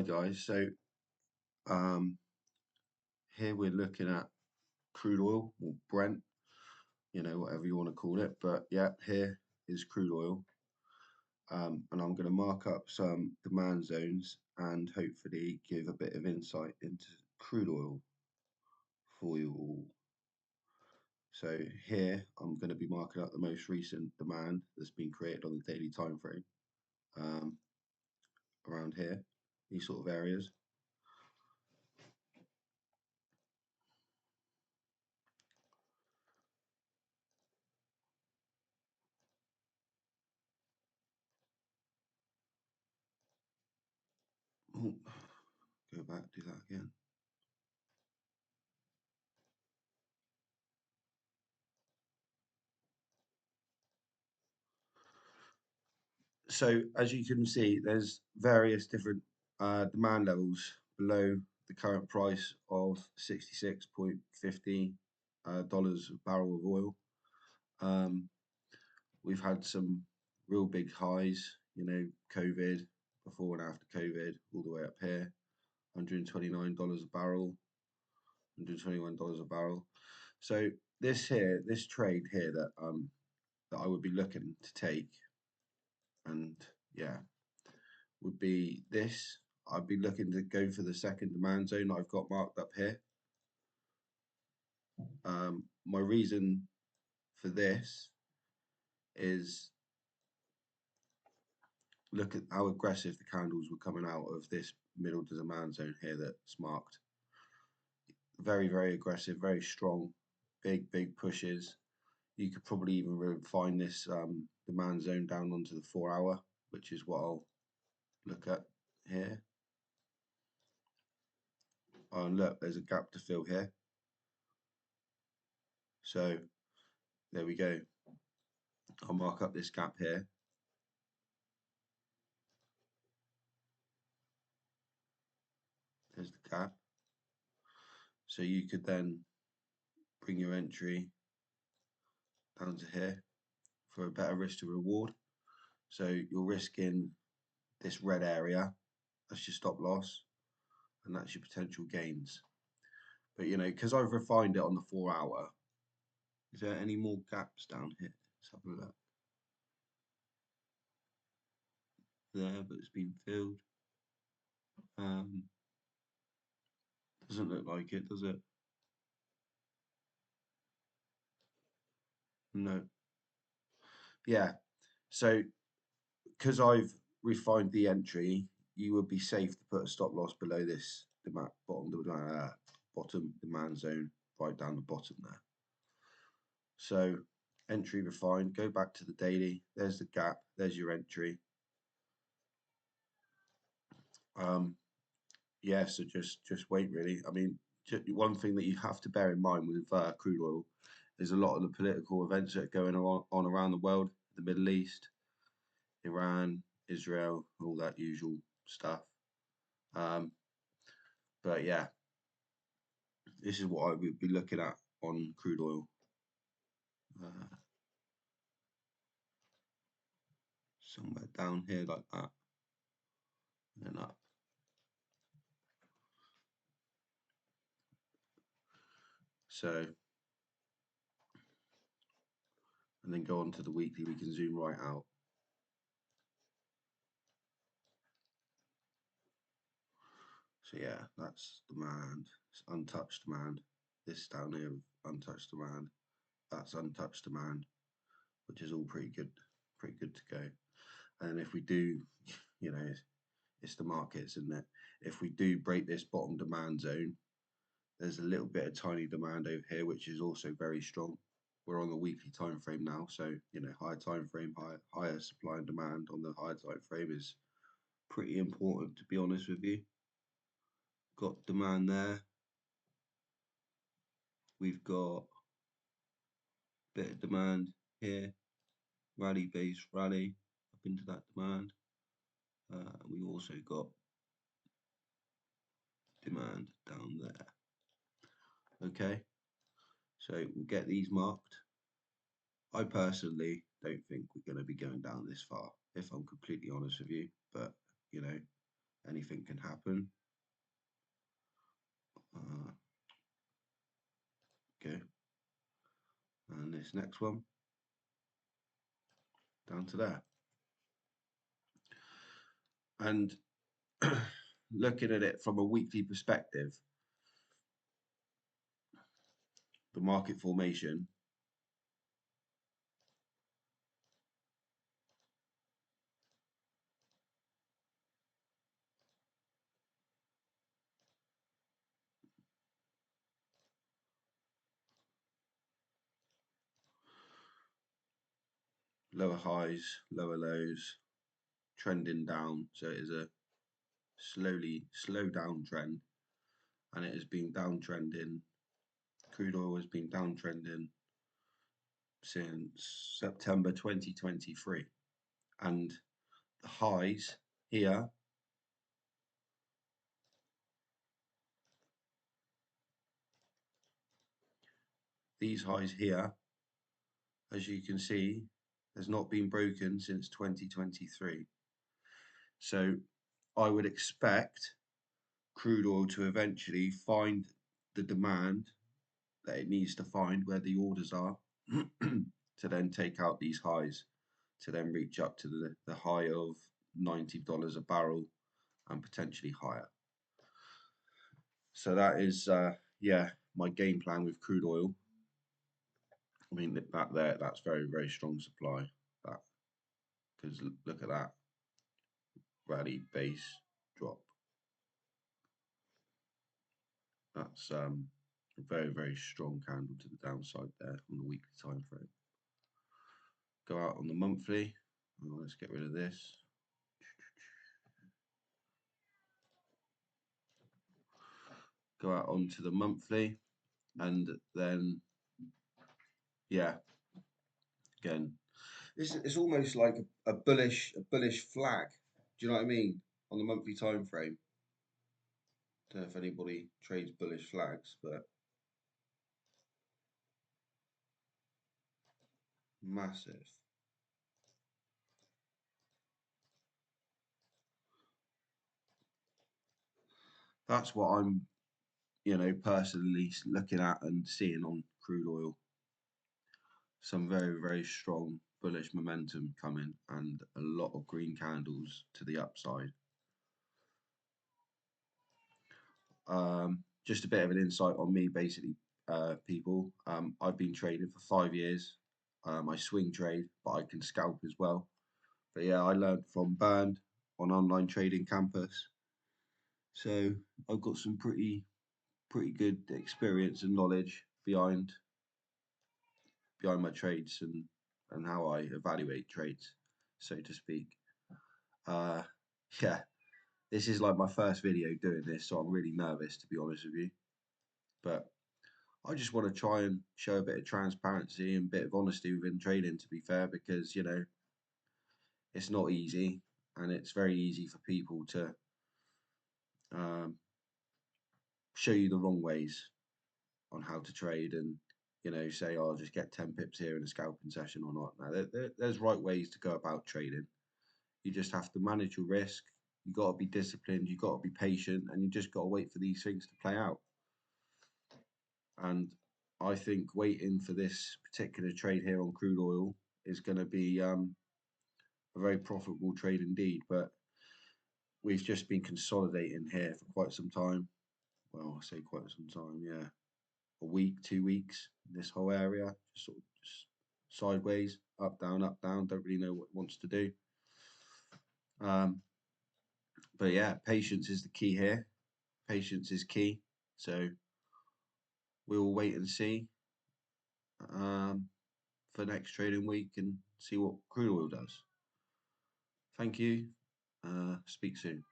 Guys, so um, here we're looking at crude oil or Brent, whatever you want to call it. But yeah, here is crude oil, and I'm going to mark up some demand zones and hopefully give a bit of insight into crude oil for you all. So here I'm going to be marking up the most recent demand that's been created on the daily time frame um, around here, these sort of areas. Oh, go back, do that again. So as you can see, there's various different demand levels below the current price of $66.50 dollars a barrel of oil. Um, we've had some real big highs, COVID, before and after COVID, all the way up here, $129 a barrel, $121 a barrel. So this trade here that I would be looking to take, and yeah, would be this. I'd be looking to go for the second demand zone I've got marked up here. My reason for this is look at how aggressive the candles were coming out of this middle demand zone here that's marked. Very, very aggressive, very strong, big pushes. You could probably even refine this demand zone down onto the 4 hour, which is what I'll look at here. Oh, and look, there's a gap to fill here. So there we go. I'll mark up this gap here. There's the gap. So you could then bring your entry down to here for a better risk to reward. So you're risking this red area, that's your stop loss, and that's your potential gains. But because I've refined it on the 4 hour, is there any more gaps down here? Let's have a look. There, but it's been filled. Doesn't look like it, does it? No. Yeah. So because I've refined the entry, you would be safe to put a stop loss below this bottom demand zone right down the bottom there. So entry refined, go back to the daily, there's the gap, there's your entry. Yeah, so just wait really. I mean, one thing that you have to bear in mind with crude oil is a lot of the political events that are going on around the world, the Middle East, Iran, Israel, all that usual stuff. But yeah, this is what I would be looking at on crude oil. Somewhere down here like that, and then up. So, and then go on to the weekly, we can zoom right out. So yeah, that's demand, it's untouched demand. This down here, untouched demand, that's untouched demand, which is all pretty good to go. And if we do, it's the markets, isn't it? If we do break this bottom demand zone, there's a little bit of tiny demand over here, which is also very strong. We're on the weekly time frame now, so higher time frame, higher supply and demand on the higher time frame is pretty important, to be honest with you. Got demand there. We've got a bit of demand here, rally base rally up into that demand. We also got demand down there. Okay, so we'll get these marked. I personally don't think we're going to be going down this far, if I'm completely honest with you, but anything can happen. Uh, okay, and this next one down to there. And looking at it from a weekly perspective, the market formation, lower highs, lower lows, trending down. So it is a slow down trend, and it has been downtrending. Crude oil has been downtrending since September 2023, and the highs here, these highs here, as you can see, has not been broken since 2023. So I would expect crude oil to eventually find the demand that it needs to find where the orders are to then take out these highs, to then reach up to the high of $90 a barrel and potentially higher. So that is, yeah, my game plan with crude oil. I mean, that's very, very strong supply. That, because look at that rally base drop. That's a very, very strong candle to the downside there on the weekly time frame. Go out on the monthly. Oh, let's get rid of this. Go out onto the monthly, and then yeah, again, it's almost like a bullish flag. Do you know what I mean? On the monthly time frame. Don't know if anybody trades bullish flags, but massive. That's what I'm, personally looking at and seeing on crude oil. Some very, very strong bullish momentum coming and a lot of green candles to the upside. Just a bit of an insight on me, basically, people. I've been trading for 5 years. I swing trade, but I can scalp as well. But yeah, I learned from Burned on online trading campus. So I've got some pretty good experience and knowledge behind my trades and how I evaluate trades, so to speak. Uh, yeah, this is like my first video doing this, so I'm really nervous to be honest with you. But I just want to try and show a bit of transparency and a bit of honesty within trading, to be fair, because it's not easy, and it's very easy for people to um, show you the wrong ways on how to trade and say, oh, I'll just get 10 pips here in a scalping session or not. Now, there's right ways to go about trading. You just have to manage your risk. You got to be disciplined. You got to be patient, and you just got to wait for these things to play out. And I think waiting for this particular trade here on crude oil is going to be a very profitable trade indeed. But we've just been consolidating here for quite some time. Well, I say quite some time, yeah. A week, 2 weeks, this whole area, just sort of just sideways, up, down, don't really know what it wants to do. But yeah, patience is the key here. Patience is key. So we'll wait and see for next trading week and see what crude oil does. Thank you. Speak soon.